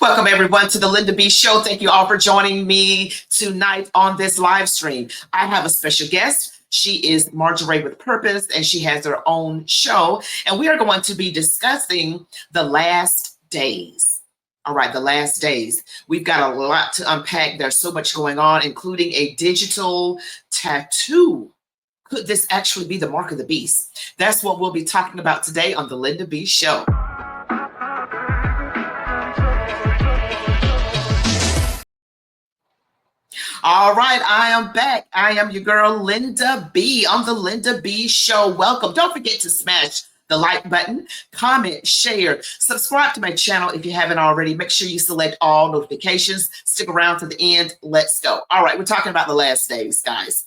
Welcome everyone to the Linda B Show. Thank you all for joining me tonight on this live stream. I have a special guest. She is Marjire with Purpose, and she has her own show. And we are going to be discussing the last days. All right, the last days. We've got a lot to unpack. There's so much going on, including a digital tattoo. Could this actually be the mark of the beast? That's what we'll be talking about today on the Linda B Show. All right, I am back. I am your girl, Linda B, on the Linda B Show. Welcome. Don't forget to smash the like button, comment, share, subscribe to my channel if you haven't already. Make sure you select all notifications. Stick around to the end. Let's go. All right, we're talking about the last days, guys.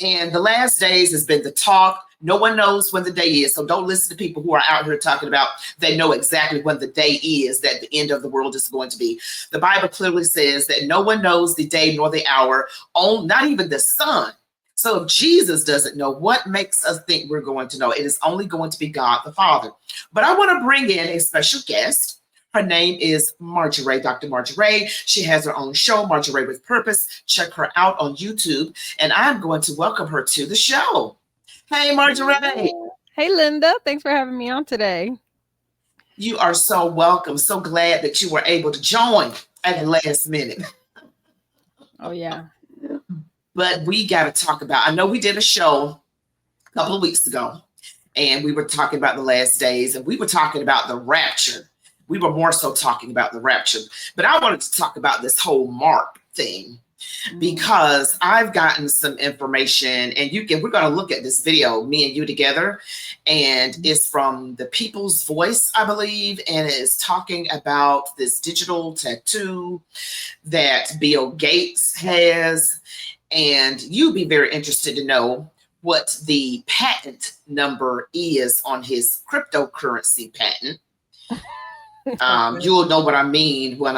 And the last days has been the talk. No one knows when the day is, so don't listen to people who are out here talking about they know exactly when the day is that the end of the world is going to be. The Bible clearly says that no one knows the day nor the hour, not even the Son. So if Jesus doesn't know, what makes us think we're going to know? It is only going to be God the Father. But I want to bring in a special guest. Her name is Marjire, Dr. Marjire. She has her own show, Marjire with Purpose. Check her out on YouTube. And I'm going to welcome her to the show. Hey, Marjire. Hey, Linda. Thanks for having me on today. You are so welcome. So glad that you were able to join at the last minute. Oh, yeah. But we got to talk about, I know we did a show a couple of weeks ago, and we were talking about the last days, and we were talking about the rapture. We were more so talking about the rapture. But I wanted to talk about this whole mark thing, because I've gotten some information, and we're going to look at this video, me and you together, and it's from the People's Voice, I believe, and it's talking about this digital tattoo that Bill Gates has, and you'd be very interested to know what the patent number is on his cryptocurrency patent. You'll know what I mean when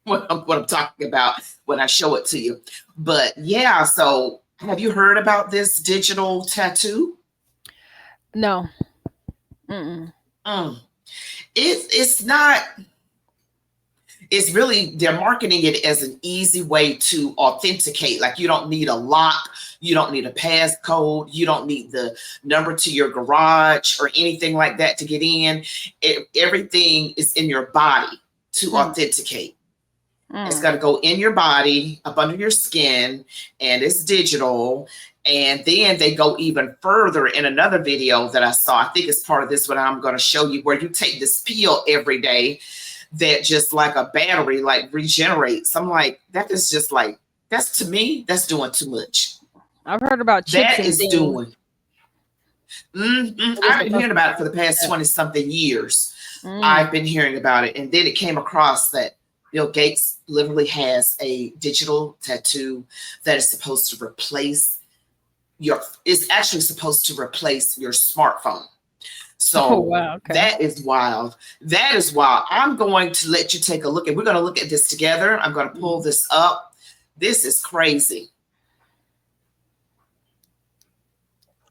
what I'm talking about when I show it to you. But yeah, so have you heard about this digital tattoo? No. It's not. It's really, they're marketing it as an easy way to authenticate. Like, you don't need a lock, you don't need a passcode, you don't need the number to your garage or anything like that to get in. Everything is in your body to authenticate. It's got to go in your body, up under your skin, and it's digital. And then they go even further in another video that I saw. I think it's part of this one I'm going to show you, where you take this pill every day that just like a battery, like regenerates. I'm like, that is just like, that's, to me, that's doing too much. I've heard about chips. That is doing. I've been hearing about it for the past 20 something years. I've been hearing about it. And then it came across that Bill Gates literally has a digital tattoo that is supposed to replace is actually supposed to replace your smartphone. So wow, okay. That is wild. That is wild. I'm going to let you take a look, and we're going to look at this together. I'm going to pull this up. This is crazy.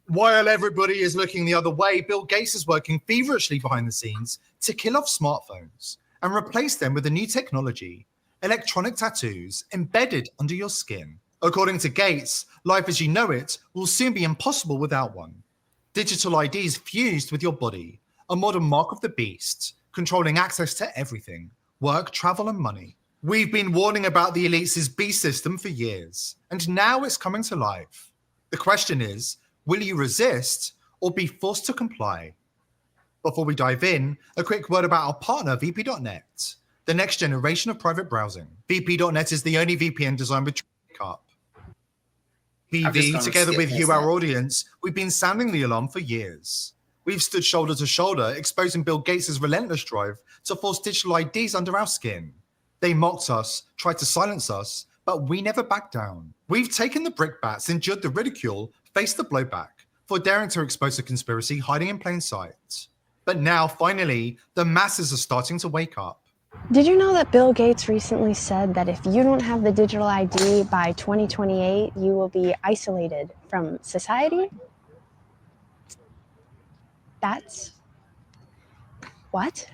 While everybody is looking the other way, Bill Gates is working feverishly behind the scenes to kill off smartphones and replace them with a new technology, electronic tattoos embedded under your skin. According to Gates, life as you know it will soon be impossible without one. Digital IDs fused with your body, a modern mark of the beast, controlling access to everything, work, travel, and money. We've been warning about the elites' beast system for years, and now it's coming to life. The question is, will you resist or be forced to comply? Before we dive in, a quick word about our partner, VP.net, the next generation of private browsing. VP.net is the only VPN designed with backup. PV, together with you, our audience, we've been sounding the alarm for years. We've stood shoulder to shoulder, exposing Bill Gates' relentless drive to force digital IDs under our skin. They mocked us, tried to silence us, but we never backed down. We've taken the brickbats, endured the ridicule, faced the blowback, for daring to expose a conspiracy hiding in plain sight. But now, finally, the masses are starting to wake up. Did you know that Bill Gates recently said that if you don't have the digital ID by 2028, you will be isolated from society? That's... What?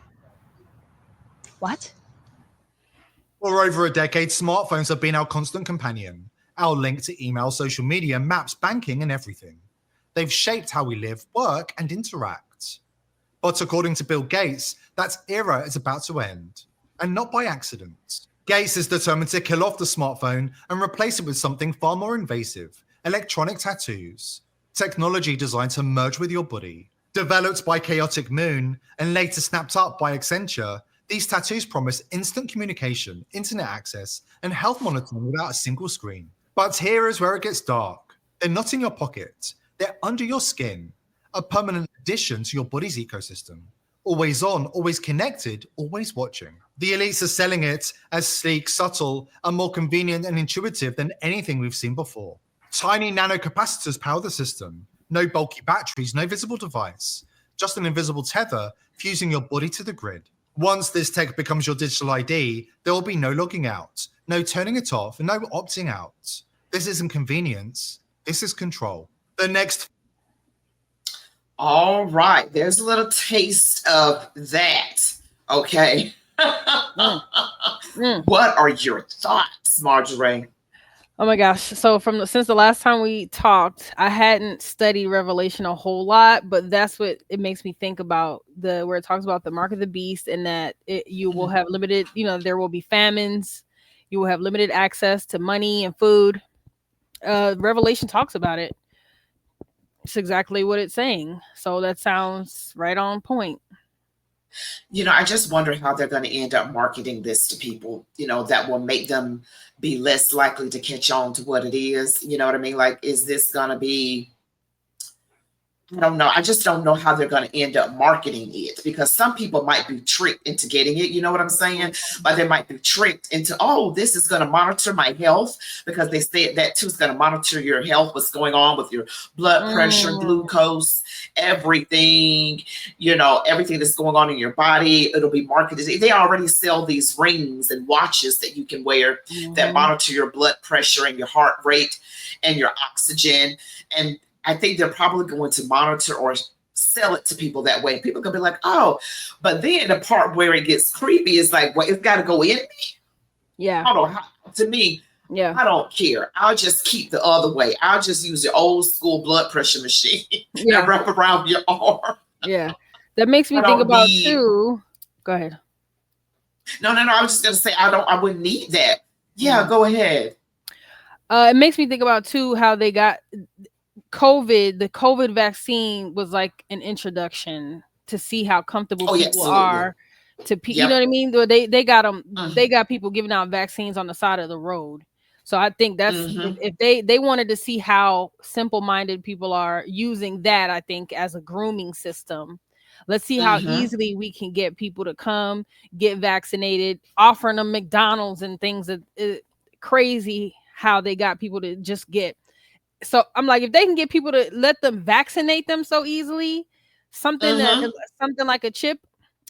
For over a decade, smartphones have been our constant companion, our link to email, social media, maps, banking, and everything. They've shaped how we live, work, and interact. But according to Bill Gates, that era is about to end, and not by accident. Gates is determined to kill off the smartphone and replace it with something far more invasive: electronic tattoos. Technology designed to merge with your body. Developed by Chaotic Moon and later snapped up by Accenture, these tattoos promise instant communication, internet access, and health monitoring without a single screen. But here is where it gets dark. They're not in your pocket. They're under your skin, a permanent addition to your body's ecosystem. Always on, always connected, always watching. The elites are selling it as sleek, subtle, and more convenient and intuitive than anything we've seen before. Tiny nanocapacitors power the system. No bulky batteries, no visible device. Just an invisible tether fusing your body to the grid. Once this tech becomes your digital ID, there will be no logging out, no turning it off, and no opting out. This isn't convenience. This is control. The next. All right. There's a little taste of that. Okay. What are your thoughts, Marjire? Oh my gosh. So since the last time we talked, I hadn't studied Revelation a whole lot, but that's what it makes me think about, where it talks about the mark of the beast, and that you will have limited, there will be famines, you will have limited access to money and food. Revelation talks about it. It's exactly what it's saying. So that sounds right on point. I just wonder how they're going to end up marketing this to people, that will make them be less likely to catch on to what it is. You know what I mean? Like, is this going to be, I don't know. I just don't know how they're going to end up marketing it, because some people might be tricked into getting it. You know what I'm saying? But they might be tricked into, oh, this is going to monitor my health, because they said that too is going to monitor your health, what's going on with your blood pressure, glucose, everything, everything that's going on in your body. It'll be marketed. They already sell these rings and watches that you can wear that monitor your blood pressure and your heart rate and your oxygen. And I think they're probably going to monitor or sell it to people that way. People are going to be like, oh, but then the part where it gets creepy is like, well, it's got to go in me. Yeah. I don't know. To me, yeah, I don't care. I'll just keep the other way. I'll just use the old school blood pressure machine and wrap around your arm. Yeah. That makes me think about too. Go ahead. No. I was just going to say, I wouldn't need that. Yeah, go ahead. It makes me think about too how they got COVID. The COVID vaccine was like an introduction to see how comfortable people are to people. You know what I mean? They got them. They got people giving out vaccines on the side of the road. So I think that's if they wanted to see how simple-minded people are using that, I think, as a grooming system. Let's see how easily we can get people to come get vaccinated, offering them McDonald's and things. Crazy how they got people to just get. So I'm like, if they can get people to let them vaccinate them so easily, something like a chip,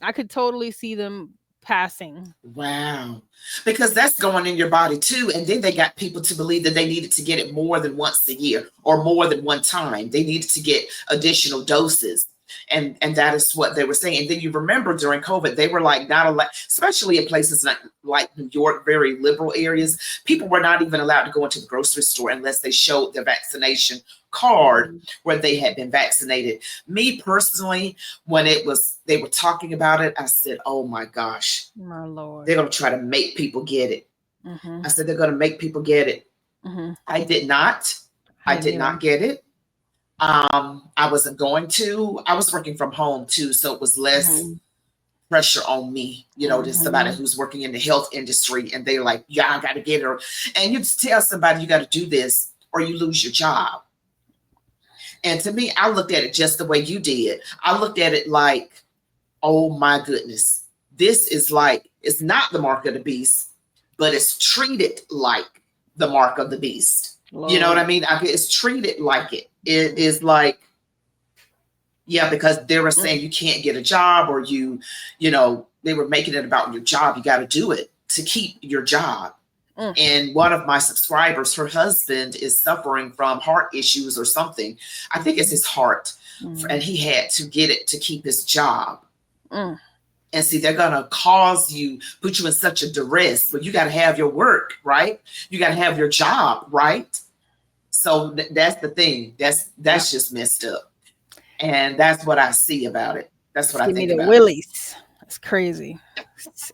I could totally see them passing. Wow. Because that's going in your body too. And then they got people to believe that they needed to get it more than once a year or more than one time. They needed to get additional doses. And that is what they were saying. And then you remember during COVID, they were like not allowed, especially in places like New York, very liberal areas, people were not even allowed to go into the grocery store unless they showed their vaccination card where they had been vaccinated. Me personally, when they were talking about it, I said, oh my gosh, my Lord, they're going to try to make people get it. I said, they're going to make people get it. I did not. I did not get it. I wasn't going to. I was working from home too, so it was less pressure on me, than somebody who's working in the health industry, and they're like, yeah, I got to get her. And you tell somebody you got to do this or you lose your job. And to me, I looked at it just the way you did. I looked at it like, oh my goodness, this is like, it's not the mark of the beast, but it's treated like the mark of the beast. Lord. You know what I mean? It's treated like it. It is like, yeah, because they were saying you can't get a job, or they were making it about your job. You got to do it to keep your job. And one of my subscribers, her husband is suffering from heart issues or something. I think it's his heart. And he had to get it to keep his job. And And see, they're going to put you in such a duress, but you got to have your work, right? You got to have your job, right? So that's the thing. That's just messed up. And that's what I see about it. That's what I think about. Give me the willies. That's crazy.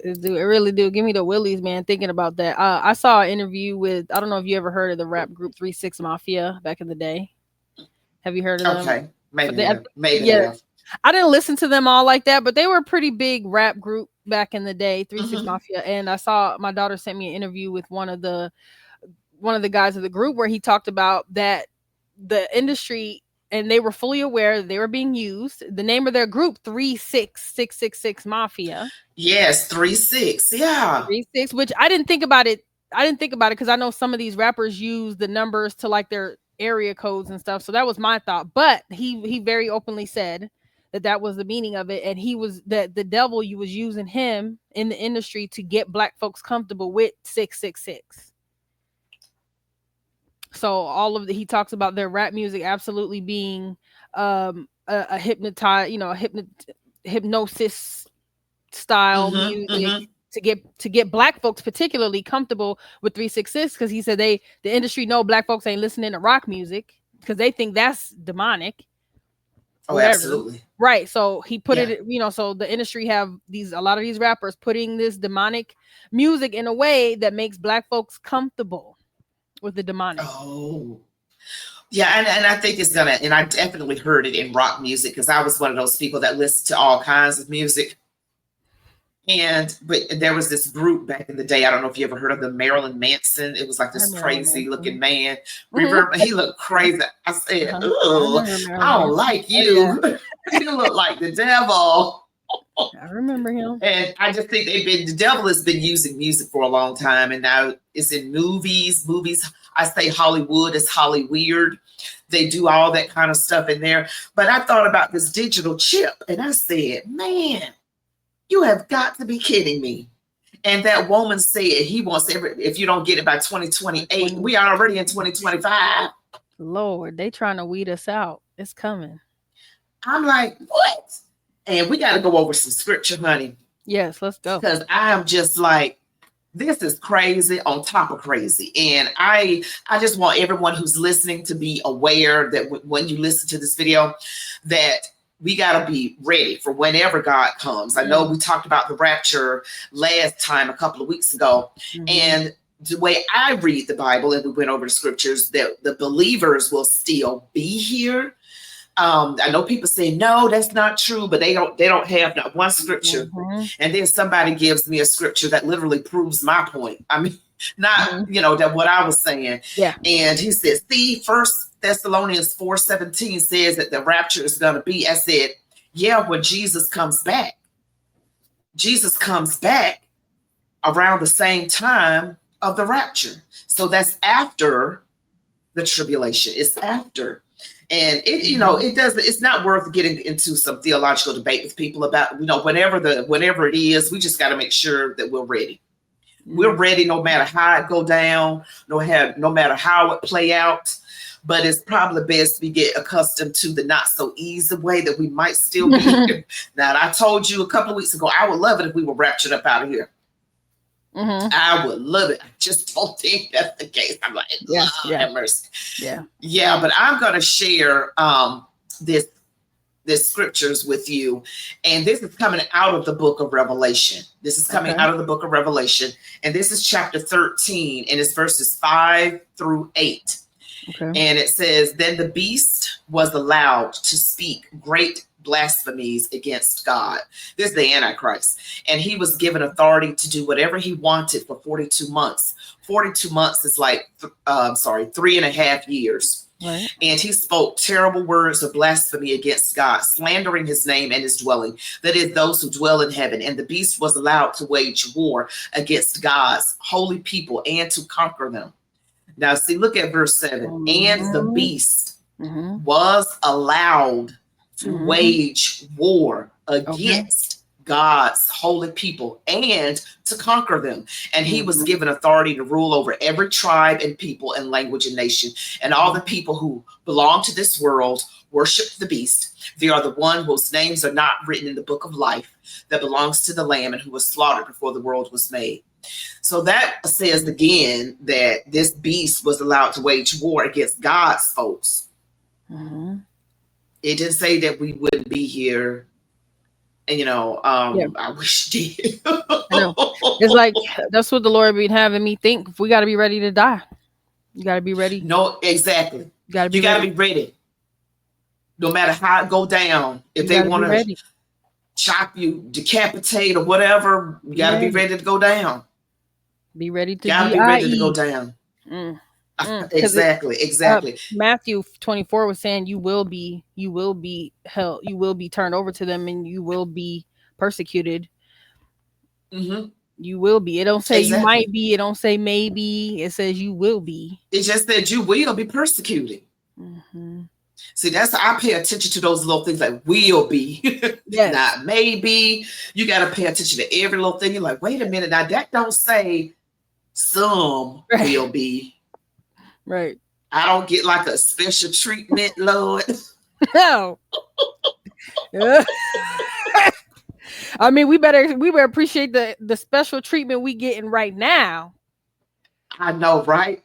It really do. Give me the willies, man. Thinking about that. I saw an interview with, I don't know if you ever heard of the rap group 3-6 Mafia back in the day. Have you heard of them? Okay. Maybe. Yeah. I didn't listen to them all like that, but they were a pretty big rap group back in the day, 3-6 Mafia. And I saw, my daughter sent me an interview with one of the guys of the group where he talked about that the industry, and they were fully aware they were being used. The name of their group, 3-6 Mafia. Yes, 3-6. Yeah. 3-6, which I didn't think about it because I know some of these rappers use the numbers to like their area codes and stuff. So that was my thought. But he very openly said that was the meaning of it. And he was that the devil was using him in the industry to get black folks comfortable with 666. So he talks about their rap music absolutely being a hypnosis style music to get black folks particularly comfortable with 366, because he said the industry know black folks ain't listening to rock music because they think that's demonic. Oh, absolutely. Right. So he put it, so the industry have a lot of these rappers putting this demonic music in a way that makes black folks comfortable with the demonic. Oh, yeah. And I think it's gonna, and I definitely heard it in rock music because I was one of those people that listened to all kinds of music. But there was this group back in the day. I don't know if you ever heard of the Marilyn Manson. It was like this crazy looking man. Remember, he looked crazy. I said, "Ooh, I don't like you. You look like the devil." I remember him. And I just think the devil has been using music for a long time, and now it's in movies. I say Hollywood is Holly weird. They do all that kind of stuff in there. But I thought about this digital chip, and I said, man, you have got to be kidding me. And that woman said he wants if you don't get it by 2028, we are already in 2025. Lord, they trying to weed us out. It's coming. I'm like, what? And we got to go over some scripture, honey. Yes, let's go. Because I am just like, this is crazy on top of crazy. And I just want everyone who's listening to be aware that when you listen to this video, that we got to be ready for whenever God comes. I know we talked about the rapture last time, a couple of weeks ago. And the way I read the Bible, and we went over the scriptures, that the believers will still be here. I know people say, no, that's not true, but they don't have not one scripture. And then somebody gives me a scripture that literally proves my point. I mean, not, that what I was saying. Yeah. And he says, see, 1 Thessalonians 4:17 says that the rapture is going to be. I said, yeah, when Jesus comes back. Jesus comes back around the same time of the rapture. So that's after the tribulation. It's after. And it's not worth getting into some theological debate with people about, whenever it is, we just got to make sure that we're ready. We're ready no matter how it go down, no matter how it play out. But it's probably best we get accustomed to the not so easy way that we might still be here. Now, I told you a couple of weeks ago, I would love it if we were raptured up out of here. I would love it. I just don't think that's the case. I'm like, have mercy. Yeah, but I'm going to share this scriptures with you. And this is coming out of the book of Revelation. This is coming out of the book of Revelation. And this is chapter 13, and it's verses 5-8. And it says, then the beast was allowed to speak great blasphemies against God. This is the Antichrist. And he was given authority to do whatever he wanted for 42 months. 42 months is like, 3.5 years. Right. And he spoke terrible words of blasphemy against God, slandering his name and his dwelling, that is, those who dwell in heaven. And the beast was allowed to wage war against God's holy people and to conquer them. Now, see, look at verse 7. And the beast was allowed to wage war against God's holy people and to conquer them. And he was given authority to rule over every tribe and people and language and nation. And all the people who belong to this world worship the beast. They are the one whose names are not written in the book of life that belongs to the Lamb and who was slaughtered before the world was made. So that says again that this beast was allowed to wage war against God's folks. It didn't say that we wouldn't be here. And, I wish it did. I know. It's like, that's what the Lord been having me think. We got to be ready to die. You got to be ready. No, exactly. You got to be ready. No matter how it go down. If they want to chop you, decapitate or whatever, you got to be ready to go down. Be ready to be ready to go down. Exactly. Matthew 24 was saying you will be held, you will be turned over to them, and you will be persecuted. You will be. It don't say you might be. It don't say maybe. It says you will be. It just said you will be persecuted. See, that's I pay attention to those little things like will be, not maybe. You got to pay attention to every little thing. You're like, wait a minute, now that don't say some will be. Right. I don't get like a special treatment, Lord. No. I mean, we better appreciate the special treatment we getting right now. I know, right?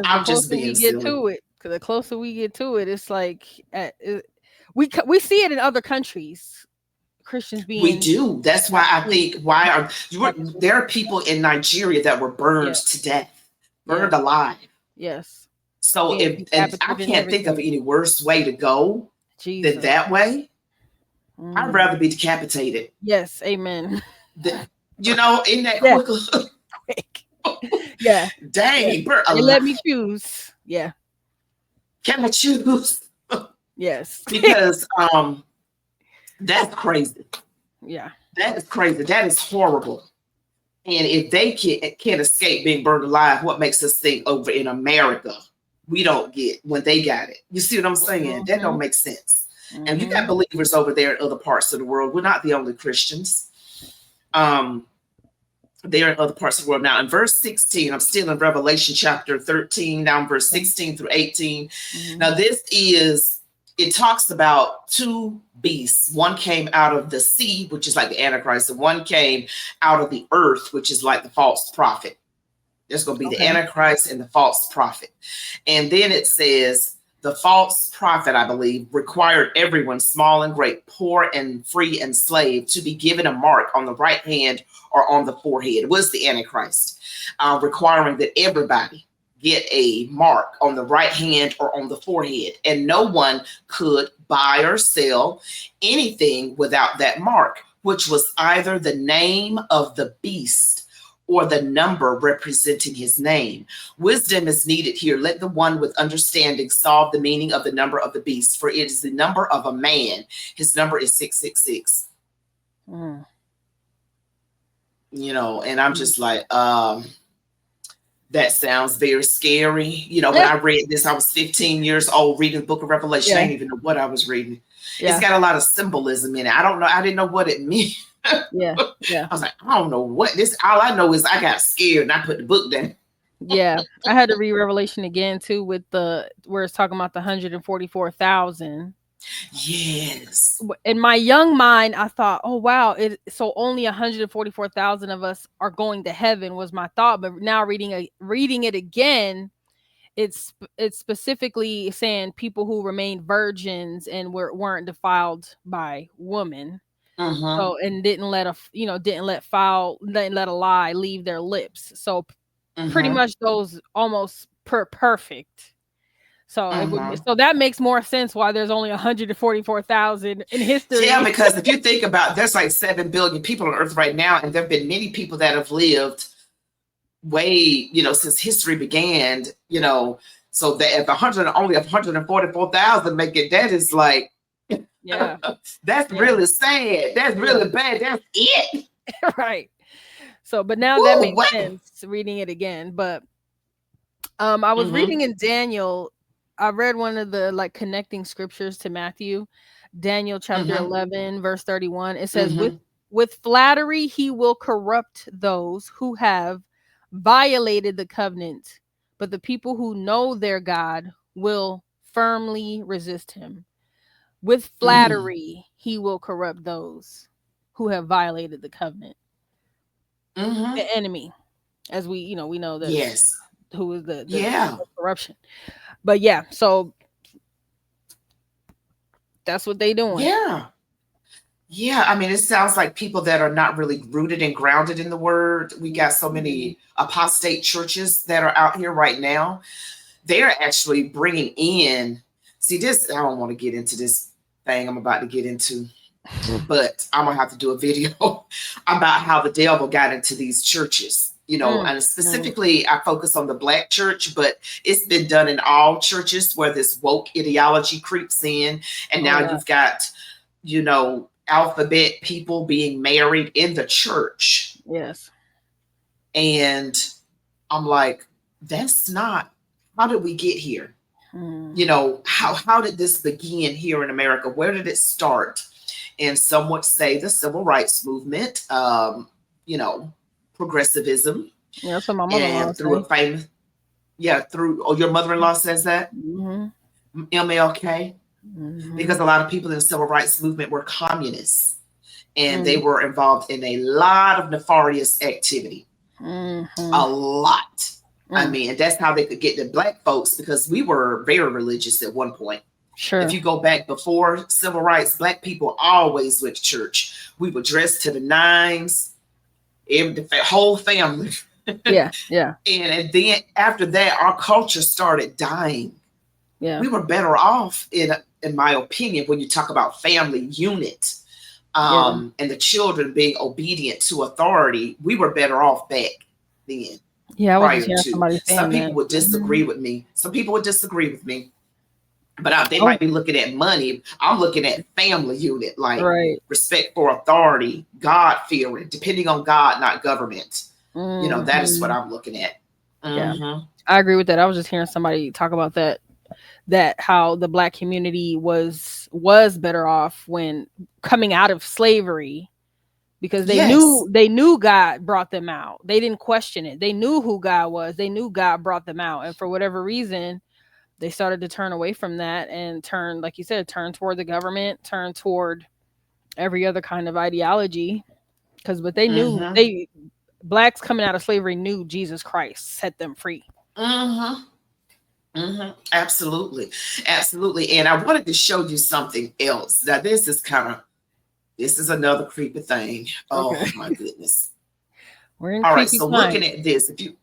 I'm just being silly. Because the closer we get to it, it's like we see it in other countries. Christians being. We do. That's why I think there are people in Nigeria that were burned to death. Burned alive. Yes. So I can't think of any worse way to go than that way. I'd rather be decapitated. Yes, amen. In that quick. Yeah. Dang. Let me choose. Yeah. Can I choose? Yes. Because that's crazy. Yeah. That is crazy. That is horrible. And if they can't escape being burned alive, what makes us think over in America we don't get when they got it? You see what I'm saying? That don't make sense. And you got believers over there in other parts of the world. We're not the only Christians. They're in other parts of the world. Now, in verse 16, I'm still in Revelation chapter 13, now in verse 16 through 18. Now, it talks about two beasts. One came out of the sea, which is like the Antichrist, and one came out of the earth, which is like the false prophet. There's going to be the Antichrist and the false prophet. And then it says, the false prophet, I believe, required everyone, small and great, poor and free and slave, to be given a mark on the right hand or on the forehead. It was the Antichrist, requiring that everybody get a mark on the right hand or on the forehead. And no one could buy or sell anything without that mark, which was either the name of the beast or the number representing his name. Wisdom is needed here. Let the one with understanding solve the meaning of the number of the beast, for it is the number of a man. His number is 666. And I'm just like, that sounds very scary. When I read this, I was 15 years old reading the book of Revelation. I didn't even know what I was reading. It's got a lot of symbolism in it. I don't know. I didn't know what it meant. Yeah. I was like, I don't know what this. All I know is I got scared and I put the book down. Yeah, I had to read Revelation again too, with where it's talking about the 144,000. Yes. In my young mind, I thought, oh wow, so only 144,000 of us are going to heaven was my thought. But now reading it again, it's specifically saying people who remained virgins and weren't defiled by women. So and didn't let a lie leave their lips. So pretty much those almost perfect. So so that makes more sense why there's only 144,000 in history. Yeah, because if you think about, there's like 7 billion people on Earth right now, and there have been many people that have lived way, since history began. So that if only 144,000 make it, that is like. Yeah, that's really sad. That's really bad. That's it. Right. So, but now that makes sense reading it again. But I was reading in Daniel. I read one of the connecting scriptures to Matthew, Daniel chapter 11, verse 31. It says, with flattery, he will corrupt those who have violated the covenant, but the people who know their God will firmly resist him. With flattery, he will corrupt those who have violated the covenant. The enemy, as we know that who is the corruption. But yeah, so that's what they doing. Yeah, I mean, it sounds like people that are not really rooted and grounded in the word. We got so many apostate churches that are out here right now. They're actually bringing in, see this, I don't want to get into this thing I'm about to get into, but I'm going to have to do a video about how the devil got into these churches, and specifically I focus on the Black church, but it's been done in all churches where this woke ideology creeps in. And now you've got, alphabet people being married in the church. Yes. And I'm like, that's not, how did we get here? How did this begin here in America? Where did it start? And some would say the civil rights movement, progressivism. Yeah, that's what my mother-in-law said. Your mother-in-law says that? MLK. Because a lot of people in the civil rights movement were communists, and they were involved in a lot of nefarious activity. A lot. I mean, and that's how they could get the Black folks, because we were very religious at one point. Sure. If you go back before civil rights, Black people always went to church. We were dressed to the nines, the whole family. Yeah. And then after that, our culture started dying. Yeah. We were better off, in my opinion, when you talk about family unit, and the children being obedient to authority. We were better off back then. Yeah, I was just somebody saying some people would disagree with me. Some people would disagree with me, but they might be looking at money. I'm looking at family unit, like respect for authority, God fearing, depending on God, not government. That is what I'm looking at. Yeah, I agree with that. I was just hearing somebody talk about that how the Black community was better off when coming out of slavery, because they knew God brought them out. They didn't question it. They knew who God was. They knew God brought them out. And for whatever reason, they started to turn away from that and turn, like you said, turn toward the government, turn toward every other kind of ideology. But they knew Blacks coming out of slavery knew Jesus Christ set them free. Absolutely. And I wanted to show you something else. Now, this is another creepy thing. Oh my goodness. We're in all right. So time. Looking at this, if you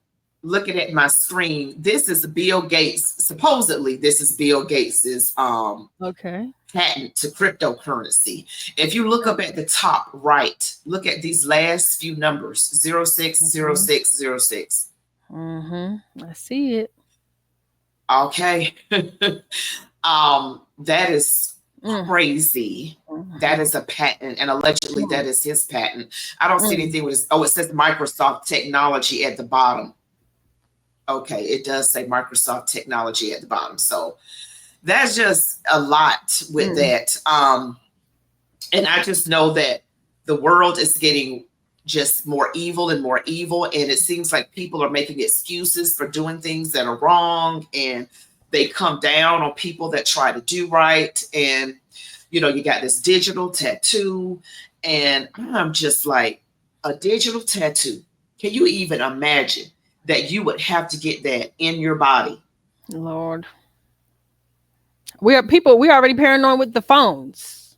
looking at my screen, this is Bill Gates. Supposedly, this is Bill Gates's patent to cryptocurrency. If you look up at the top right, look at these last few numbers: 060606. I see it. Okay. That is crazy. That is a patent, and allegedly that is his patent. I don't see anything with this. It says Microsoft Technology at the bottom. Okay, it does say Microsoft Technology at the bottom. So that's just a lot with that. And I just know that the world is getting just more evil and more evil, and it seems like people are making excuses for doing things that are wrong, and they come down on people that try to do right. And you got this digital tattoo, and I'm just like, a digital tattoo, can you even imagine that you would have to get that in your body? Lord, we already paranoid with the phones.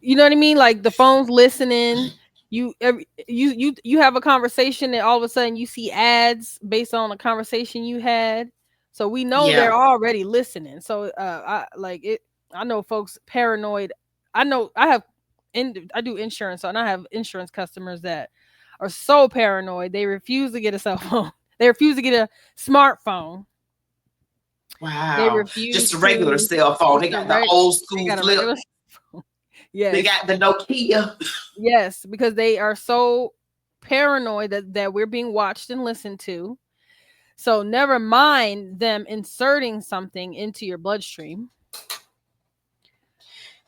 You know what I mean? Like the phone's listening. You have a conversation, and all of a sudden you see ads based on a conversation you had. So we know they're already listening. So I know folks paranoid. I do insurance, and I have insurance customers that are so paranoid they refuse to get a cell phone. They refuse to get a smartphone. Wow. They refuse just a regular cell phone. They got the old school flip. Yes. They got the Nokia. Yes, because they are so paranoid that we're being watched and listened to. So never mind them inserting something into your bloodstream.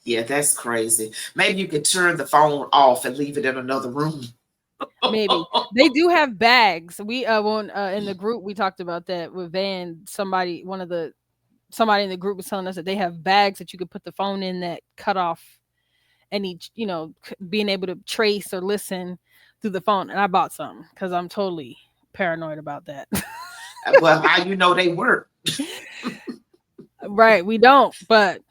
Yeah, that's crazy. Maybe you could turn the phone off and leave it in another room. Maybe they do have bags. We in the group we talked about that with Van. Somebody in the group was telling us that they have bags that you could put the phone in that cut off any, being able to trace or listen through the phone. And I bought some because I'm totally paranoid about that. Well, how you know they work? Right, we don't, but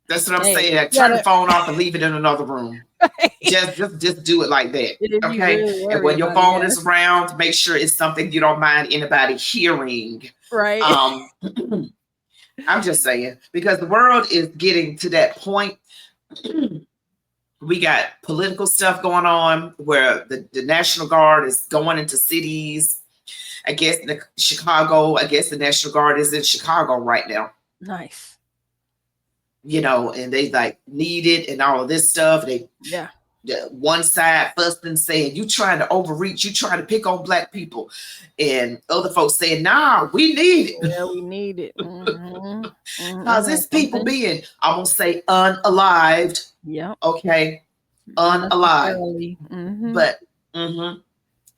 that's what I'm hey, saying. Turn the phone off and leave it in another room. Right. Just do it like that. Okay. Really, and when your phone is around, make sure it's something you don't mind anybody hearing. Right. I'm just saying, because the world is getting to that point. We got political stuff going on where the National Guard is going into cities. I guess Chicago, I guess the National Guard is in Chicago right now. Nice. And they like need it and all of this stuff. One side fussing saying, you trying to overreach, you trying to pick on Black people. And other folks saying, nah, we need it. Yeah, we need it. Because it's people being, I'm going to say unalived. Yeah. Okay. Unalived. But,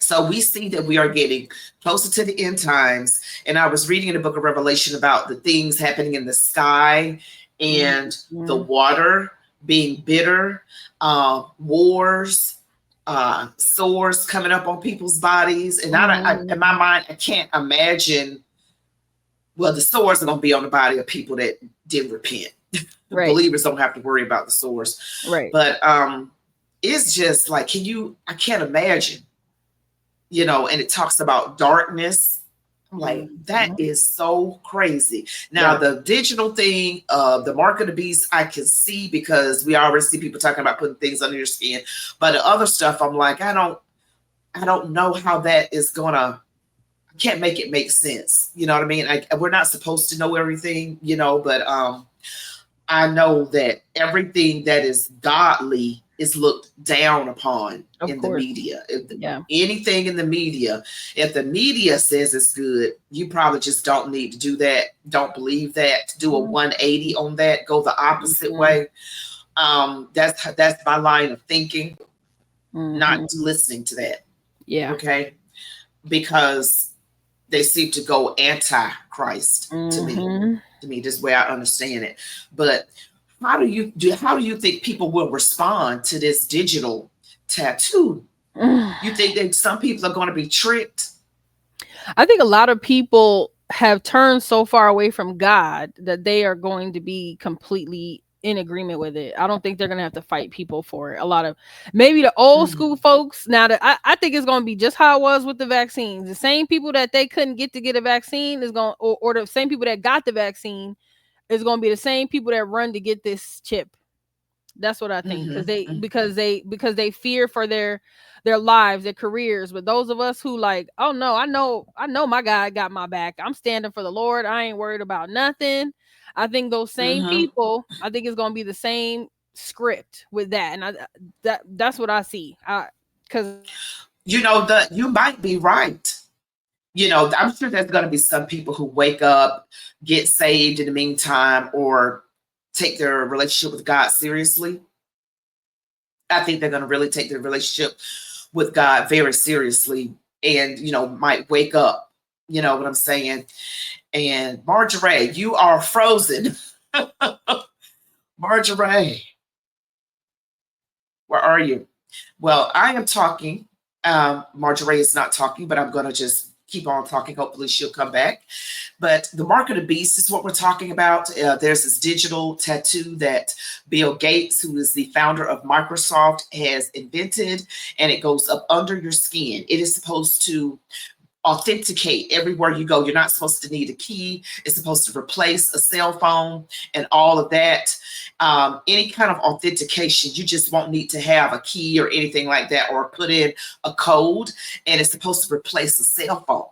so we see that we are getting closer to the end times. And I was reading in the book of Revelation about the things happening in the sky and the water being bitter, wars, sores coming up on people's bodies. And in my mind, I can't imagine, well, the sores are going to be on the body of people that didn't repent. Right. Believers don't have to worry about the sores. Right. But it's just like, I can't imagine, and it talks about darkness. I'm like, that is so crazy. Now, the digital thing, the mark of the beast, I can see because we already see people talking about putting things under your skin. But the other stuff, I'm like, I don't know how that is gonna. I can't make it make sense. You know what I mean? We're not supposed to know everything, but I know that everything that is godly is looked down upon in the media. Anything in the media, if the media says it's good, you probably just don't need to do that. Don't believe that. Do a 180 on that. Go the opposite way. That's my line of thinking. Not listening to that. Yeah. Okay. Because they seem to go anti-Christ to me. To me, this way I understand it. But how do you think people will respond to this digital tattoo? You think that some people are going to be tricked? I think a lot of people have turned so far away from God that they are going to be completely in agreement with it. I don't think they're going to have to fight people for it. A lot of maybe the old school folks. Now that I think it's going to be just how it was with the vaccines. The same people that they couldn't get a vaccine is going, or the same people that got the vaccine is going to be the same people that run to get this chip. That's what I think, because they fear for their lives, their careers. But those of us who like, oh no, I know my God got my back. I'm standing for the Lord. I ain't worried about nothing. I think those same people, I think it's going to be the same script with that. And that's what I see. Because you might be right. I'm sure there's going to be some people who wake up, get saved in the meantime, or take their relationship with God seriously. I think they're going to really take their relationship with God very seriously and, might wake up. You know what I'm saying? And Marjire, you are frozen. Marjire, where are you? Well, I am talking. Marjire is not talking, but I'm going to just keep on talking. Hopefully she'll come back. But the mark of the beast is what we're talking about. There's this digital tattoo that Bill Gates, who is the founder of Microsoft, has invented, and it goes up under your skin. It is supposed to authenticate everywhere you go. You're not supposed to need a key. It's supposed to replace a cell phone and all of that. Any kind of authentication, you just won't need to have a key or anything like that, or put in a code, and it's supposed to replace a cell phone.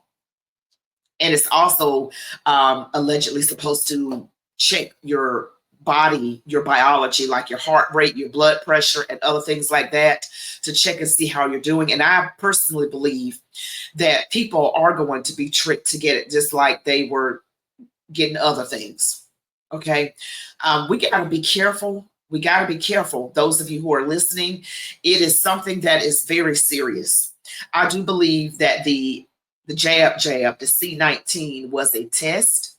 And it's also allegedly supposed to check your body, your biology, like your heart rate, your blood pressure, and other things like that, to check and see how you're doing. And I personally believe that people are going to be tricked to get it, just like they were getting other things. Okay. We got to be careful We got to be careful. Those of you who are listening, it is something that is very serious. I do believe that the jab, the C-19 was a test.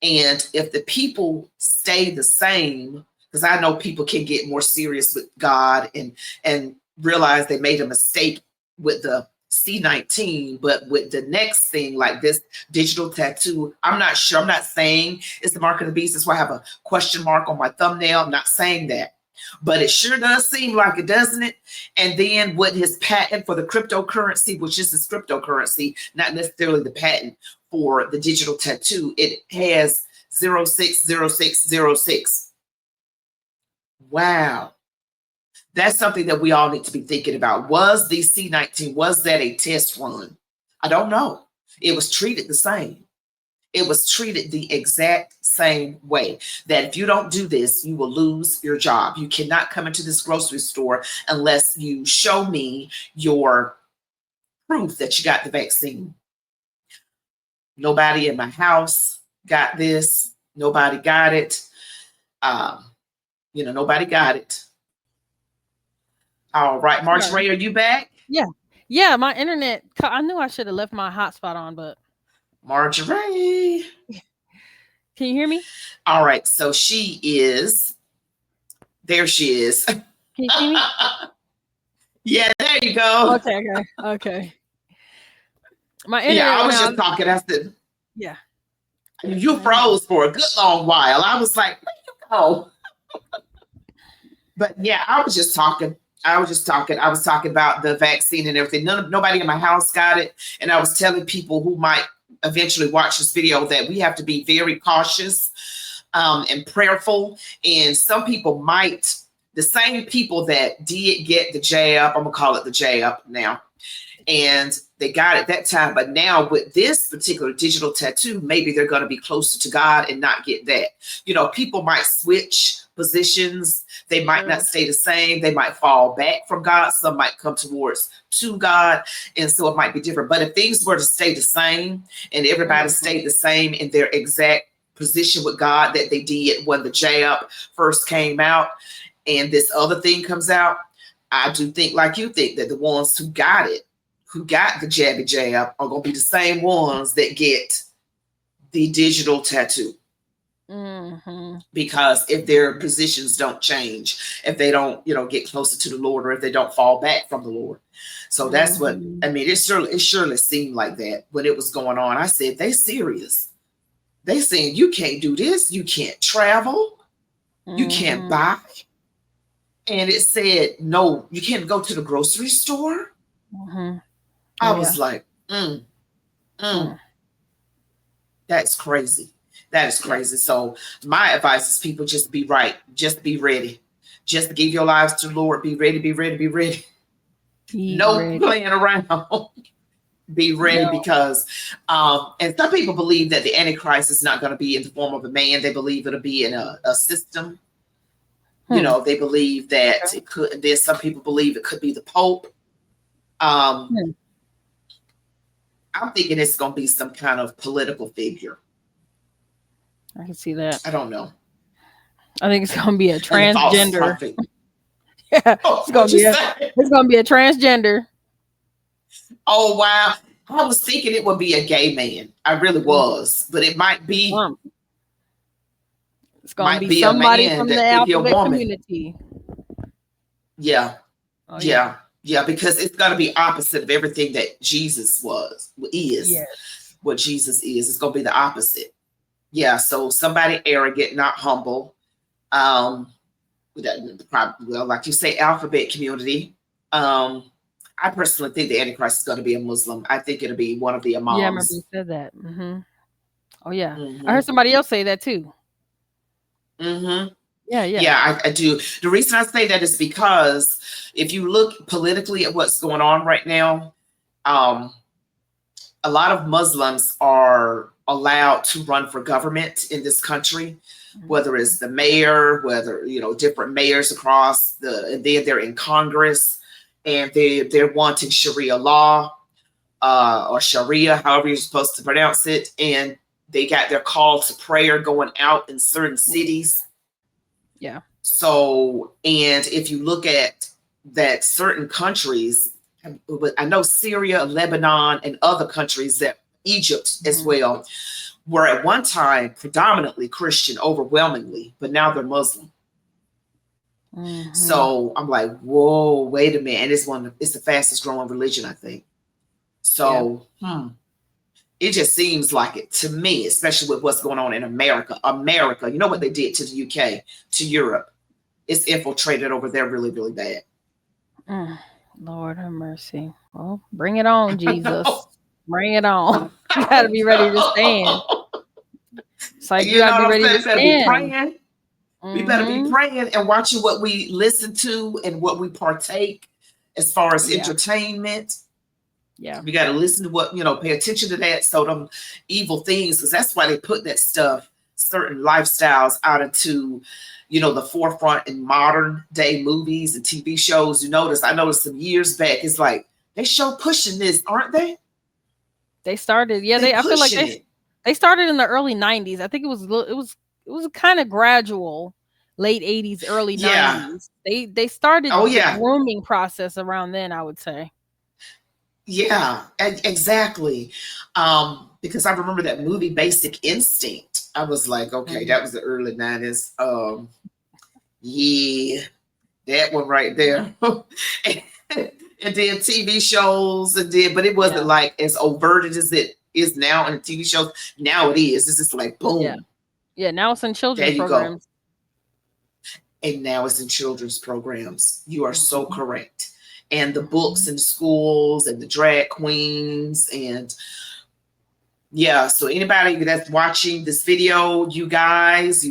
And if the people stay the same, because I know people can get more serious with God and realize they made a mistake with the C-19, but with the next thing like this digital tattoo, I'm not sure. I'm not saying it's the mark of the beast. That's why I have a question mark on my thumbnail. I'm not saying that, but it sure does seem like it, doesn't it? And then with his patent for the cryptocurrency, which is his cryptocurrency, not necessarily the patent for the digital tattoo, it has 060606. Wow. That's something that we all need to be thinking about. Was the C-19, was that a test run? I don't know. It was treated the same. It was treated the exact same way, that if you don't do this, you will lose your job. You cannot come into this grocery store unless you show me your proof that you got the vaccine. Nobody in my house got this. Nobody got it. Nobody got it. All right, Marjire, are you back? Yeah, my internet. I knew I should have left my hotspot on, but Marjire. Can you hear me? All right, so she is. There she is. Can you see me? Yeah, there you go. Okay. My internet. Yeah, I was just talking. I said, yeah. You froze for a good long while. I was like, where you go? But yeah, I was talking about the vaccine and everything. Nobody in my house got it. And I was telling people who might eventually watch this video that we have to be very cautious and prayerful. And some people might, the same people that did get the jab, I'm going to call it the jab now, and they got it that time. But now with this particular digital tattoo, maybe they're going to be closer to God and not get that. People might switch positions. They might not stay the same. They might fall back from God. Some might come towards to God. And so it might be different. But if things were to stay the same and everybody stayed the same in their exact position with God that they did when the jab first came out and this other thing comes out, I do think like you think that the ones who got it, who got the jab are going to be the same ones that get the digital tattoo. Mm-hmm. Because if their positions don't change, if they don't, get closer to the Lord, or if they don't fall back from the Lord. So that's what, I mean, it surely seemed like that when it was going on. I said, they serious. They saying you can't do this. You can't travel. You can't buy. And it said, no, you can't go to the grocery store. I was like, that's crazy. That is crazy. So my advice is people just be right. Just be ready. Just give your lives to the Lord. Be ready, be ready, be ready. Playing around. Be ready because, and some people believe that the Antichrist is not going to be in the form of a man. They believe it'll be in a system. They believe that it could, there's some people believe it could be the Pope. I'm thinking it's going to be some kind of political figure. I can see that. I don't know. I think it's going to be a transgender. Yeah, it's going to be a transgender. Oh, wow. I was thinking it would be a gay man. I really was. But it might be. It's going to be somebody from the alphabet community. Yeah. Yeah, because it's going to be opposite of everything that Jesus is. Yes. What Jesus is. It's going to be the opposite. Yeah, so somebody arrogant, not humble. Well, like you say, alphabet community. I personally think the Antichrist is going to be a Muslim. I think it'll be one of the imams. Yeah, I remember you said that. Oh, yeah. I heard somebody else say that too. Yeah, I do. The reason I say that is because if you look politically at what's going on right now, a lot of Muslims are allowed to run for government in this country, whether it's the mayor, whether, different mayors across and then they're in Congress and they're wanting Sharia law or Sharia, however you're supposed to pronounce it. And they got their call to prayer going out in certain cities. Yeah. So, and if you look at that, certain countries, I know Syria, Lebanon, and other countries, that Egypt as well, were at one time predominantly Christian, overwhelmingly, but now they're Muslim. So I'm like, whoa, wait a minute. And it's the fastest growing religion, I think. So it just seems like it to me, especially with what's going on in America. You know what they did to the UK, to Europe. It's infiltrated over there really, really bad. Lord have mercy. Well, bring it on, Jesus. Bring it on. You got to be ready to stand. It's like you got to be ready to stand. We better be praying and watching what we listen to and what we partake as far as entertainment. Yeah. We got to listen to what, pay attention to that. So them evil things, because that's why they put that stuff, certain lifestyles out into, the forefront in modern day movies and TV shows. I noticed some years back, it's like they show pushing this, aren't they? They started. Yeah. I feel like they started in the early 90s. I think it was kind of gradual, late 80s, early 90s. They started the grooming process around then, I would say. Yeah, exactly. Because I remember that movie Basic Instinct. I was like, okay, that was the early 90s. Yeah, that one right there. and then TV shows, but it wasn't like as overt as it is now in the TV shows. Now it is. It's just like boom. Yeah, now it's in children's programs. And now it's in children's programs. You are so correct. And the books in schools and the drag queens and so anybody that's watching this video, you guys,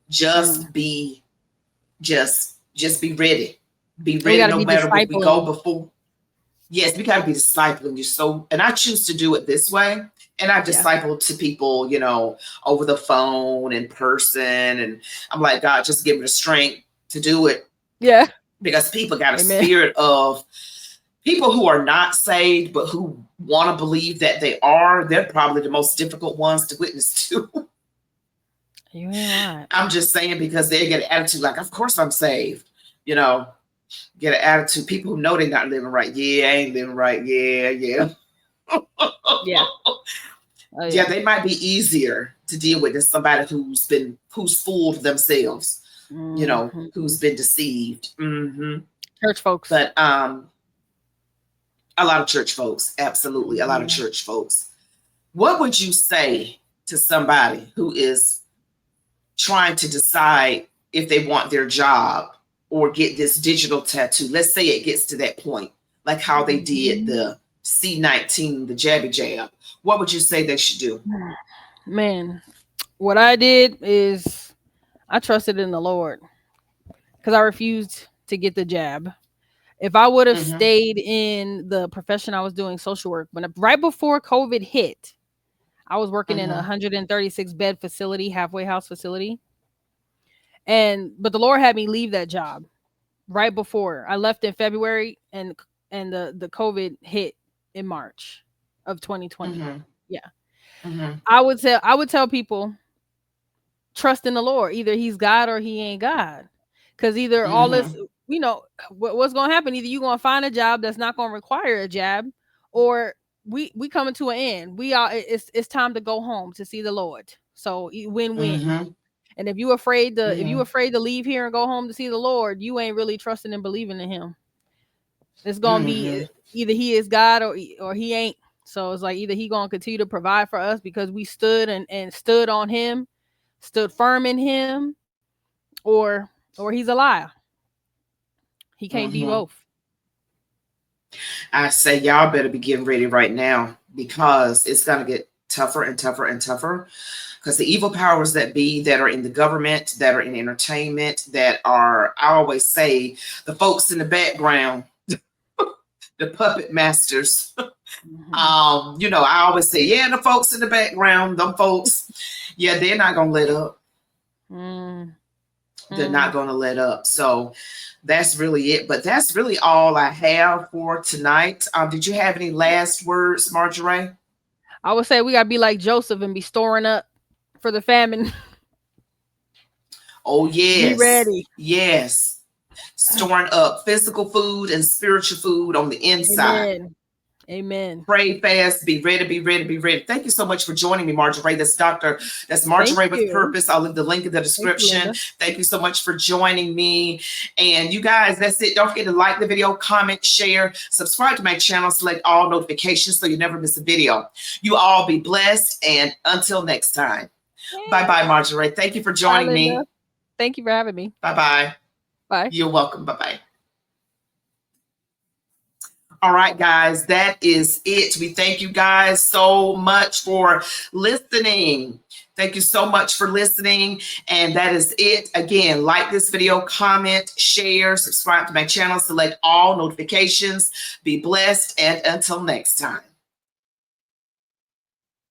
just be ready. Be ready no matter what we go before. Yes, we got to be discipling you. And I choose to do it this way. And I discipled to people, over the phone, in person. And I'm like, God, just give me the strength to do it. Yeah. Because people got a spirit of people who are not saved, but who want to believe that they are. They're probably the most difficult ones to witness to. You ain't right. I'm just saying, because they get an attitude like, of course I'm saved. Get an attitude. People who know they're not living right. Yeah, I ain't living right. Yeah. Yeah. Yeah, they might be easier to deal with than somebody who's fooled themselves. Who's been deceived. Church folks. But a lot of church folks, absolutely, a lot of church folks. What would you say to somebody who is trying to decide if they want their job or get this digital tattoo? Let's say it gets to that point, like how they did the C19, the jabby jab. What would you say they should do? Man, what I did is I trusted in the Lord because I refused to get the jab. If I would have stayed in the profession I was doing, social work, right before COVID hit, I was working in a 136 bed facility, halfway house facility. But the Lord had me leave that job right before I left in February, and the COVID hit in March of 2020. I would tell people, trust in the Lord. Either he's God or he ain't God. Because either all this, what's going to happen? Either you're going to find a job that's not going to require a jab, or we coming to an end. It's time to go home to see the Lord. So win-win. And if you afraid to leave here and go home to see the Lord, you ain't really trusting and believing in him. It's going to be either he is God or he ain't. So it's like either he going to continue to provide for us because we stood and stood on him, stood firm in him, or he's a liar. He can't be both. I say y'all better be getting ready right now, because it's going to get tougher and tougher and tougher, because the evil powers that be, that are in the government, that are in entertainment, that are, I always say, the folks in the background, the puppet masters. I always say, the folks in the background, them folks, they're not going to let up. They're not going to let up. So that's really it. But that's really all I have for tonight. Did you have any last words, Marjire? I would say we got to be like Joseph and be storing up for the famine. Oh, yes. Be ready. Yes. Storing up physical food and spiritual food on the inside. Amen. Amen. Pray fast, be ready, be ready, be ready. Thank you so much for joining me, Marjire. That's Marjire with Purpose. I'll leave the link in the description. Thank you so much for joining me. And you guys, that's it. Don't forget to like the video, comment, share, subscribe to my channel, select all notifications so you never miss a video. You all be blessed. And until next time. Bye-bye, Marjire. Thank you for joining me. Thank you for having me. Bye-bye. Bye. You're welcome. Bye-bye. All right, guys, that is it. We thank you guys so much for listening. Thank you so much for listening. And that is it. Again, like this video, comment, share, subscribe to my channel, select all notifications. Be blessed. And until next time.